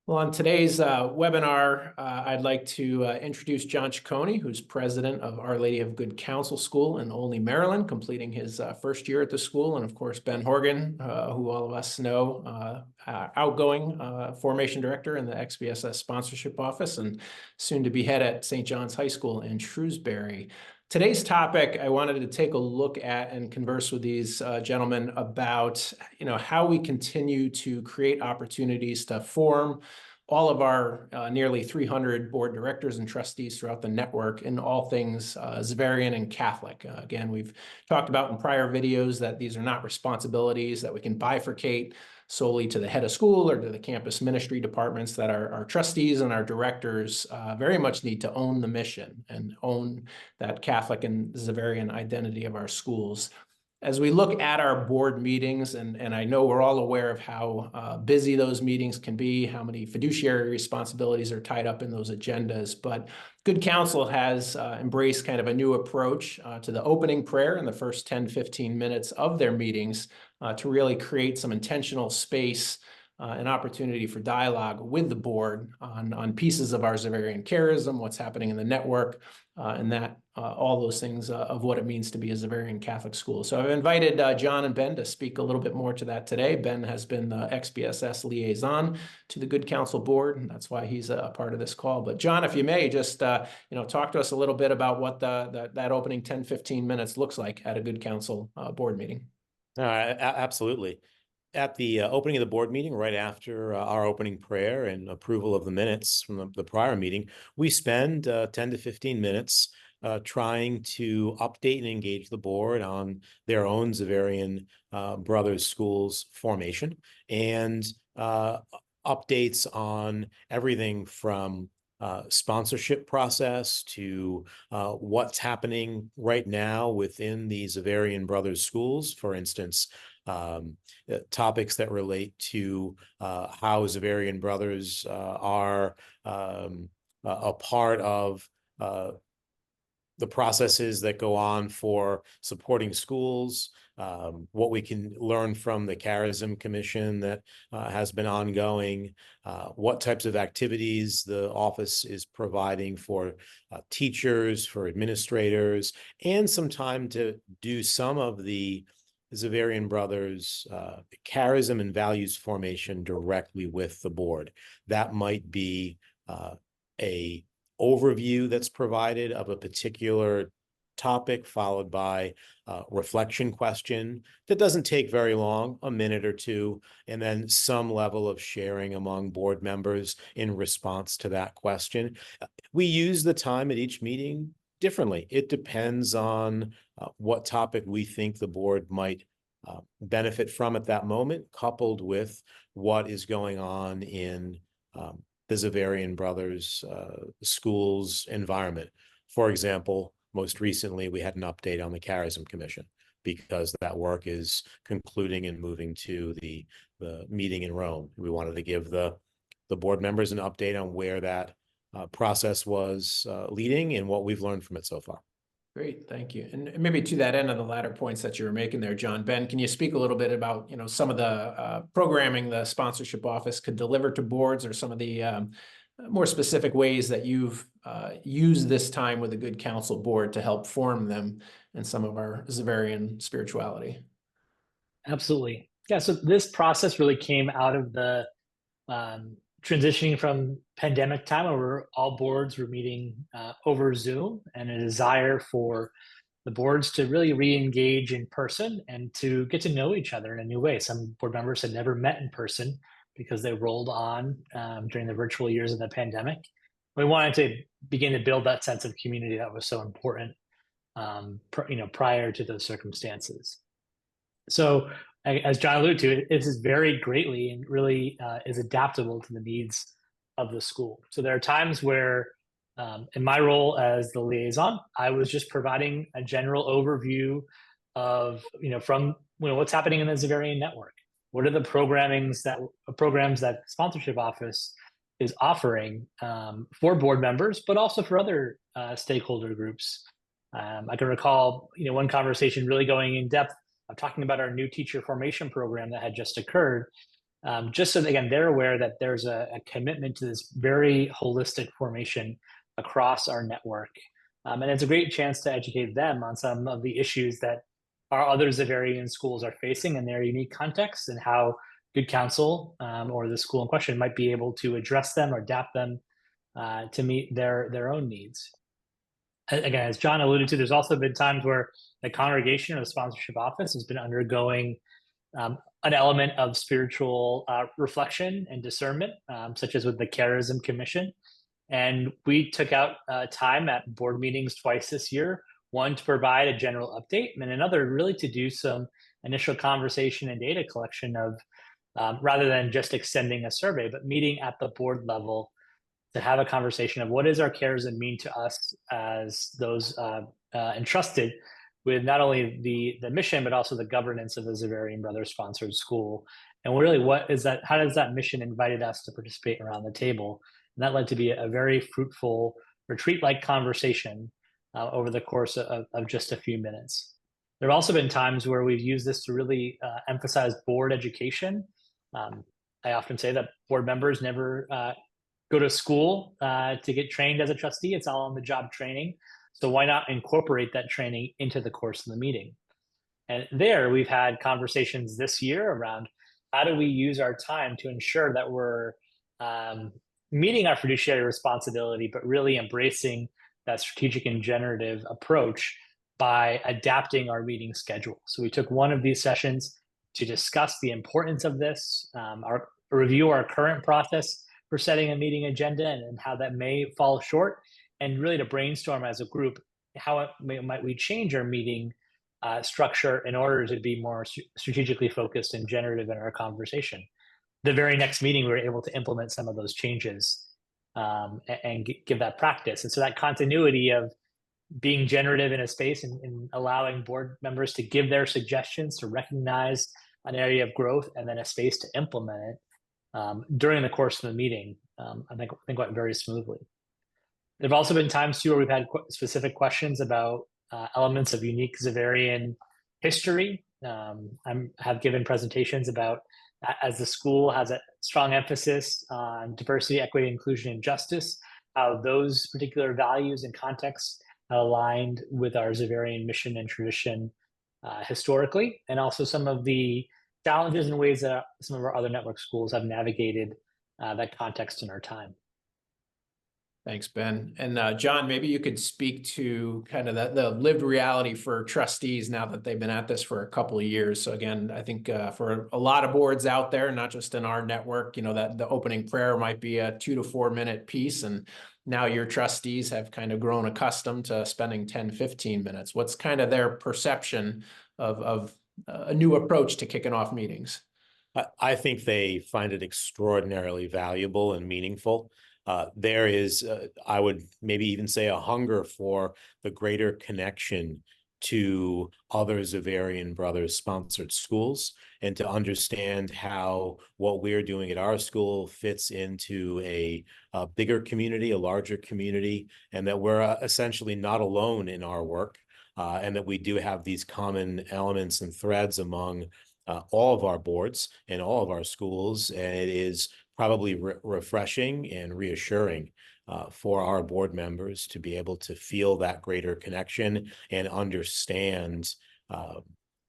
Well, on today's webinar, I'd like to introduce John Ciccone, who's president of Our Lady of Good Counsel School in Olney, Maryland, completing his first year at the school. And of course, Ben Horgan, who all of us know, outgoing formation director in the XBSS sponsorship office and soon to be head at St. John's High School in Shrewsbury. Today's topic, I wanted to take a look at and converse with these gentlemen about, how we continue to create opportunities to form all of our nearly 300 board directors and trustees throughout the network in all things Xaverian and Catholic. Again, we've talked about in prior videos that these are not responsibilities that we can bifurcate solely to the head of school or to the campus ministry departments, that our trustees and our directors very much need to own the mission and own that Catholic and Xaverian identity of our schools. As we look at our board meetings, and I know we're all aware of how busy those meetings can be, how many fiduciary responsibilities are tied up in those agendas, but Good Counsel has embraced kind of a new approach to the opening prayer in the first 10, 15 minutes of their meetings to really create some intentional space an opportunity for dialogue with the board on pieces of our Xaverian charism, what's happening in the network, and that all those things of what it means to be a Xaverian Catholic school. So I've invited John and Ben to speak a little bit more to that today. Ben has been the XBSS liaison to the Good Counsel board, and that's why he's a part of this call. But John, if you may, just talk to us a little bit about what that opening 10, 15 minutes looks like at a Good Counsel board meeting. Absolutely. At the opening of the board meeting, right after our opening prayer and approval of the minutes from the prior meeting, we spend 10 to 15 minutes trying to update and engage the board on their own Xaverian Brothers Schools formation and updates on everything from sponsorship process to what's happening right now within the Xaverian Brothers Schools. For instance, topics that relate to how Xaverian Brothers are a part of the processes that go on for supporting schools, what we can learn from the Charism Commission that has been ongoing, what types of activities the office is providing for teachers, for administrators, and some time to do some of the Xaverian Brothers charism and values formation directly with the board. That might be a overview that's provided of a particular topic, followed by a reflection question that doesn't take very long, a minute or two, and then some level of sharing among board members in response to that question. We use the time at each meeting differently. It depends on what topic we think the board might benefit from at that moment, coupled with what is going on in the Xaverian Brothers schools environment. For example, most recently, we had an update on the Charism Commission because that work is concluding and moving to the meeting in Rome. We wanted to give the board members an update on where that process was leading and what we've learned from it so far. Great, thank you. And maybe to that end of the latter points that you were making there, John, Ben, can you speak a little bit about some of the programming the sponsorship office could deliver to boards, or some of the more specific ways that you've used this time with the Good Counsel board to help form them in some of our Xaverian spirituality? Absolutely. Yeah, so this process really came out of the transitioning from pandemic time, where all boards were meeting over Zoom, and a desire for the boards to really re-engage in person and to get to know each other in a new way. Some board members had never met in person because they rolled on during the virtual years of the pandemic. We wanted to begin to build that sense of community that was so important prior to those circumstances. So as John alluded to, it is very greatly and really is adaptable to the needs of the school. So there are times where, in my role as the liaison, I was just providing a general overview of, from what's happening in the Xaverian network. What are the programs that sponsorship office is offering for board members, but also for other stakeholder groups. I can recall, one conversation really going in depth talking about our new teacher formation program that had just occurred, just so that, again, they're aware that there's a commitment to this very holistic formation across our network. And it's a great chance to educate them on some of the issues that our other Xaverian schools are facing in their unique contexts, and how Good Counsel or the school in question might be able to address them or adapt them to meet their own needs. Again, as John alluded to, there's also been times where the congregation or the sponsorship office has been undergoing an element of spiritual reflection and discernment, such as with the Charism Commission. And we took out time at board meetings twice this year, one to provide a general update, and another really to do some initial conversation and data collection of, rather than just extending a survey, but meeting at the board level to have a conversation of what does our charism mean to us as those entrusted with not only the mission, but also the governance of the Xaverian Brothers sponsored school. And really, what is that? How does that mission invited us to participate around the table? And that led to be a very fruitful retreat-like conversation over the course of just a few minutes. There have also been times where we've used this to really emphasize board education. I often say that board members never go to school to get trained as a trustee. It's all on the job training. So why not incorporate that training into the course of the meeting? And there we've had conversations this year around how do we use our time to ensure that we're meeting our fiduciary responsibility, but really embracing that strategic and generative approach by adapting our meeting schedule. So we took one of these sessions to discuss the importance of this, review our current process for setting a meeting agenda and how that may fall short, and really to brainstorm as a group how might we change our meeting structure in order to be more strategically focused and generative in our conversation. The very next meeting, we were able to implement some of those changes and give that practice. And so that continuity of being generative in a space and allowing board members to give their suggestions, to recognize an area of growth, and then a space to implement it during the course of the meeting, I think went very smoothly. There have also been times too where we've had specific questions about elements of unique Xaverian history. I have given presentations about, as the school has a strong emphasis on diversity, equity, inclusion, and justice, how those particular values and contexts are aligned with our Xaverian mission and tradition historically, and also some of the challenges and ways that some of our other network schools have navigated that context in our time. Thanks, Ben. And John, maybe you could speak to kind of the lived reality for trustees now that they've been at this for a couple of years. So again, I think for a lot of boards out there, not just in our network, you know, that the opening prayer might be a 2 to 4 minute piece. And now your trustees have kind of grown accustomed to spending 10, 15 minutes. What's kind of their perception of a new approach to kicking off meetings? I think they find it extraordinarily valuable and meaningful. There is, I would maybe even say, a hunger for the greater connection to other Xaverian Brothers sponsored schools, and to understand how what we're doing at our school fits into a bigger community, a larger community, and that we're essentially not alone in our work, and that we do have these common elements and threads among all of our boards and all of our schools. And it is probably refreshing and reassuring for our board members to be able to feel that greater connection and understand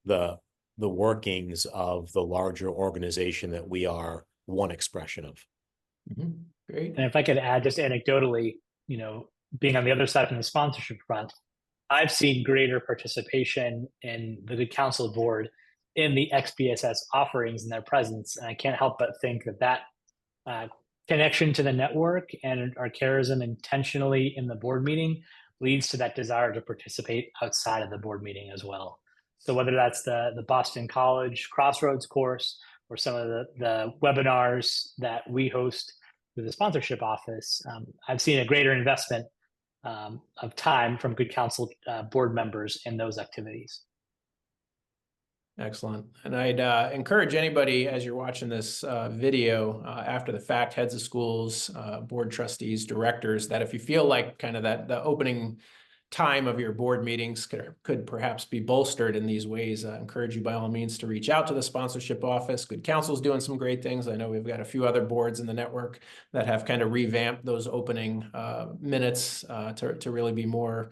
the workings of the larger organization that we are one expression of. Mm-hmm. Great. And if I could add just anecdotally, you know, being on the other side from the sponsorship front, I've seen greater participation in the Good Counsel board in the XBSS offerings and their presence. And I can't help but think that connection to the network and our charism intentionally in the board meeting leads to that desire to participate outside of the board meeting as well. So whether that's the Boston College Crossroads course or some of the webinars that we host with the sponsorship office, I've seen a greater investment of time from Good Counsel board members in those activities. Excellent. And I'd encourage anybody, as you're watching this video after the fact, heads of schools, board trustees, directors, that if you feel like kind of that the opening time of your board meetings could perhaps be bolstered in these ways, I encourage you by all means to reach out to the sponsorship office. Good Council's doing some great things. I know we've got a few other boards in the network that have kind of revamped those opening minutes to really be more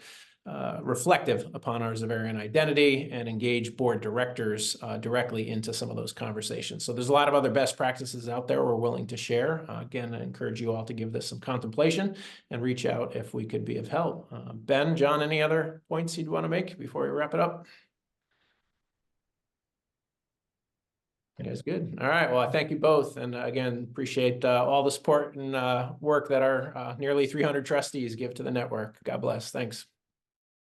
reflective upon our Xaverian identity and engage board directors directly into some of those conversations. So there's a lot of other best practices out there we're willing to share. Again, I encourage you all to give this some contemplation and reach out if we could be of help. Ben, John, any other points you'd want to make before we wrap it up? That's good. All right. Well, I thank you both. And again, appreciate all the support and work that our nearly 300 trustees give to the network. God bless. Thanks.